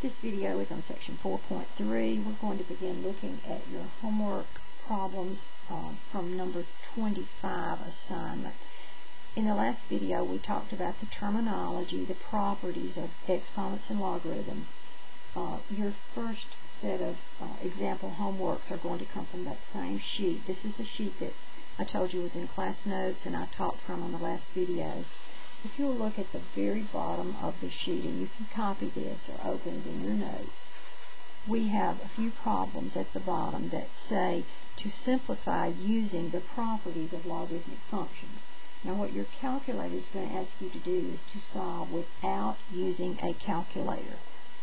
This video is on section 4.3. We're going to begin looking at your homework problems from number 25 assignment. In the last video we talked about the terminology, the properties of exponents and logarithms. Your first set of example homeworks are going to come from that same sheet. This is the sheet that I told you was in class notes and I talked from on the last video. If you'll look at the very bottom of the sheet, and you can copy this or open it in your notes, we have a few problems at the bottom that say to simplify using the properties of logarithmic functions. Now what your calculator is going to ask you to do is to solve without using a calculator.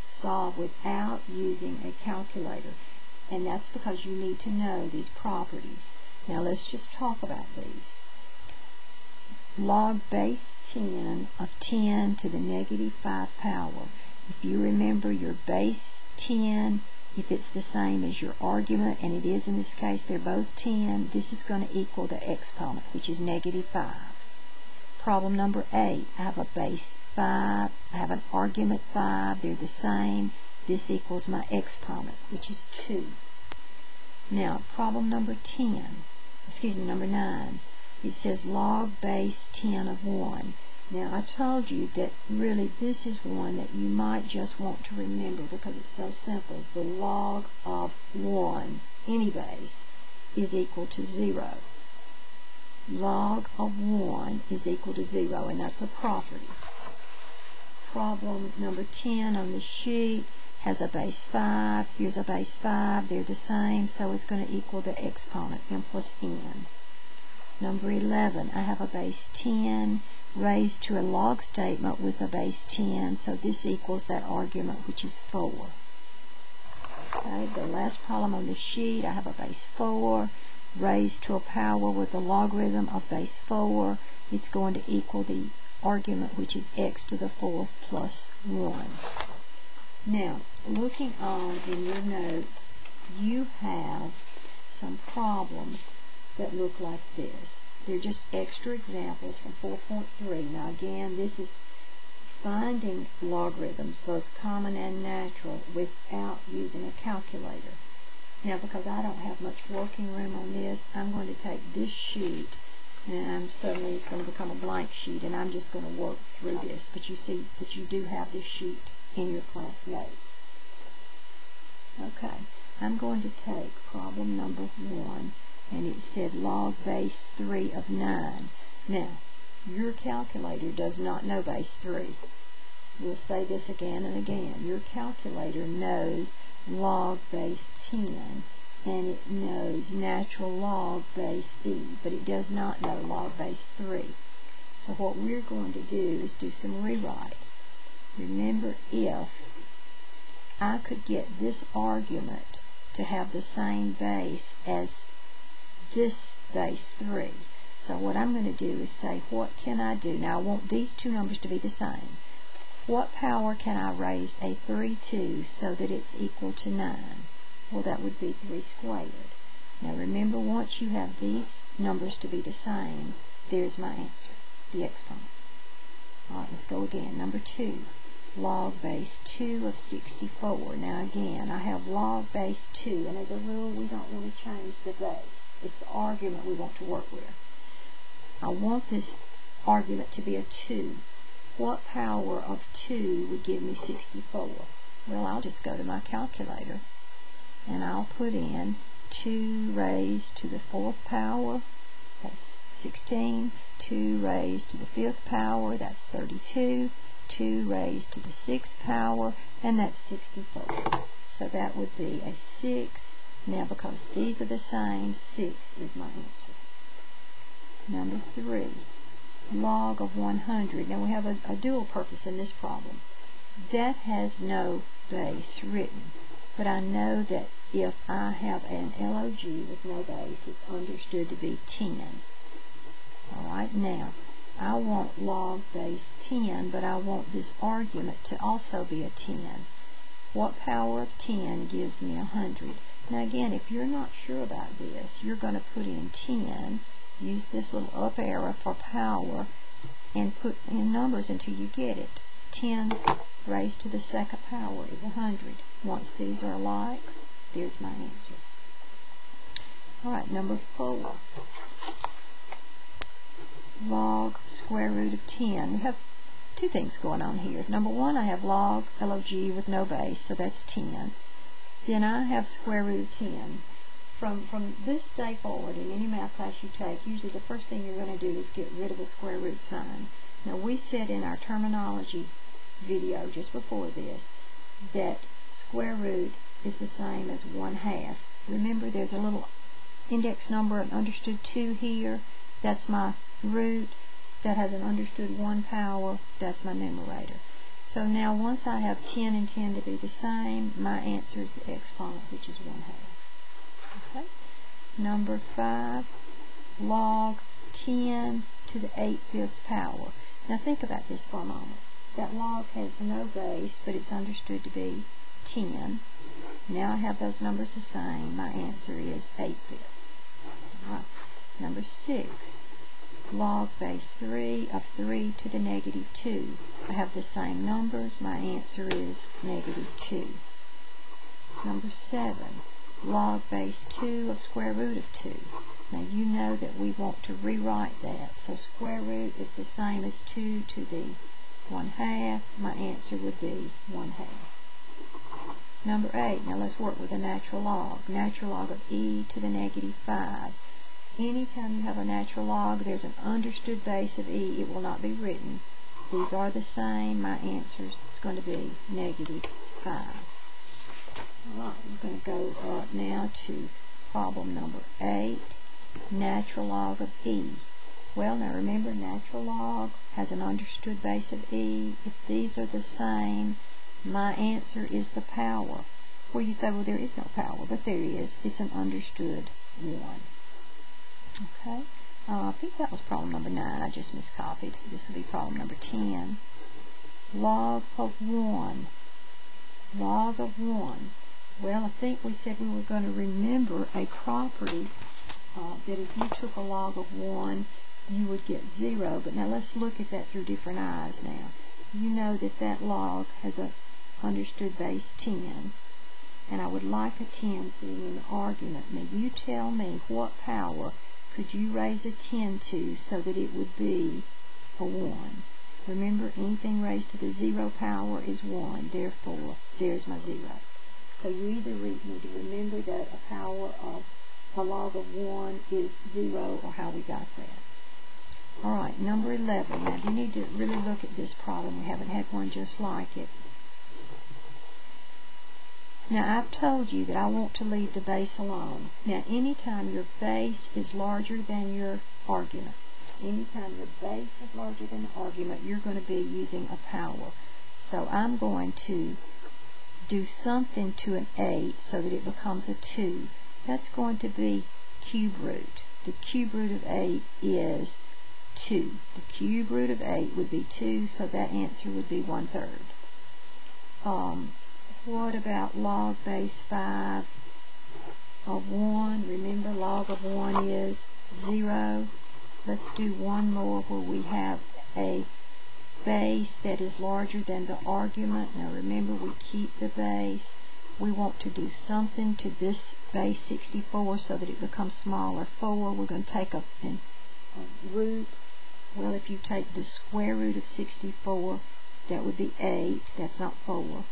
Solve without using a calculator. And that's because you need to know these properties. Now let's just talk about these. Log base 10 of 10 to the negative 5 power. If you remember your base 10, if it's the same as your argument, and it is in this case, they're both 10, this is going to equal the exponent, which is negative 5. Problem number 8, I have a base 5, I have an argument 5, they're the same. This equals my exponent, which is 2. Now, problem number 9. It says log base 10 of 1. Now I told you that really this is one that you might just want to remember because it's so simple. The log of 1, any base, is equal to 0. Log of 1 is equal to 0, and that's a property. Problem number 10 on the sheet has a base 5. Here's a base 5. They're the same, so it's going to equal the exponent, m plus n. Number 11, I have a base 10 raised to a log statement with a base 10, so this equals that argument, which is 4. Okay, the last problem on the sheet, I have a base 4 raised to a power with a logarithm of base 4. It's going to equal the argument, which is x to the 4th plus 1. Now, looking on in your notes, you have some problems that look like this. They're just extra examples from 4.3. Now again, this is finding logarithms, both common and natural, without using a calculator. Now because I don't have much working room on this, I'm going to take this sheet and suddenly it's going to become a blank sheet and I'm just going to work through this. But you see that you do have this sheet in your class notes. Okay, I'm going to take problem number 1. And it said log base 3 of 9. Now, your calculator does not know base 3. We'll say this again and again. Your calculator knows log base 10, and it knows natural log base e, but it does not know log base 3. So what we're going to do is do some rewrite. Remember, if I could get this argument to have the same base as this base 3. So what I'm going to do is say, what can I do? Now I want these two numbers to be the same. What power can I raise a 3 to so that it's equal to 9? Well, that would be 3 squared. Now remember, once you have these numbers to be the same, there's my answer, the exponent. Alright, let's go again. Number 2, log base 2 of 64. Now again, I have log base 2, and as a rule, we don't want to change the base. It's the argument we want to work with. I want this argument to be a 2. What power of 2 would give me 64? Well, I'll just go to my calculator and I'll put in 2 raised to the 4th power, that's 16, 2 raised to the 5th power, that's 32, 2 raised to the 6th power, and that's 64. So that would be a 6. Now, because these are the same, 6 is my answer. Number 3, log of 100. Now, we have a dual purpose in this problem. That has no base written, but I know that if I have an log with no base, it's understood to be 10. Alright, now, I want log base 10, but I want this argument to also be a 10. What power of 10 gives me 100? Now again, if you're not sure about this, you're going to put in 10, use this little up arrow for power, and put in numbers until you get it. 10 raised to the second power is 100. Once these are alike, there's my answer. Alright, number 4. Log square root of 10. We have two things going on here. Number 1, I have log with no base, so that's 10. Then I have square root of 10. From this day forward, in any math class you take, usually the first thing you're going to do is get rid of a square root sign. Now, we said in our terminology video just before this that square root is the same as 1/2. Remember, there's a little index number, an understood 2 here. That's my root. That has an understood 1 power. That's my numerator. So now, once I have 10 and 10 to be the same, my answer is the exponent, which is 1/2. Okay. Number 5, log 10 to the 8/5 power. Now think about this for a moment. That log has no base, but it's understood to be 10. Now I have those numbers the same. My answer is 8/5. Right. Number 6, log base 3 of 3 to the -2. I have the same numbers. My answer is -2. Number 7, log base 2 of square root of 2. Now you know that we want to rewrite that. So square root is the same as 2 to the 1/2. My answer would be 1/2. Number 8, now let's work with a natural log. Natural log of e to the -5. Anytime you have a natural log, there's an understood base of e. It will not be written. These are the same. My answer is going to be -5. Alright, we're going to go up now to problem number 8, natural log of e. Well, now remember, natural log has an understood base of e. If these are the same, my answer is the power. Well, you say, well, there is no power, but there is. It's an understood 1. Okay, I think that was problem number 9. I just miscopied. This will be problem number 10. Log of 1. Log of 1. Well, I think we said we were going to remember a property that if you took a log of 1, you would get 0. But now let's look at that through different eyes now. You know that that log has a understood base 10, and I would like a 10 sitting in the argument. Now you tell me, what power could you raise a 10 to so that it would be a 1? Remember, anything raised to the 0 power is 1. Therefore, there's my 0. So you either need to remember that a power of a log of 1 is 0, or how we got that. Alright, number 11. Now you need to really look at this problem. We haven't had one just like it. Now I've told you that I want to leave the base alone. Now anytime your base is larger than your argument, anytime your base is larger than the argument, you're going to be using a power. So I'm going to do something to an 8 so that it becomes a 2. That's going to be cube root. The cube root of 8 is 2. The cube root of 8 would be 2, so that answer would be 1/3. What about log base 5 of 1? Remember, log of 1 is 0. Let's do one more where we have a base that is larger than the argument. Now remember, we keep the base. We want to do something to this base 64 so that it becomes smaller. 4, we're going to take a root. Well, if you take the square root of 64, that would be 8. That's not 4.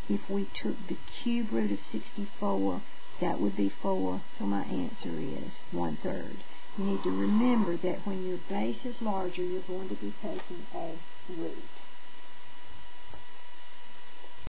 If we took the cube root of 64, that would be 4. So my answer is 1/3. You need to remember that when your base is larger, you're going to be taking a root.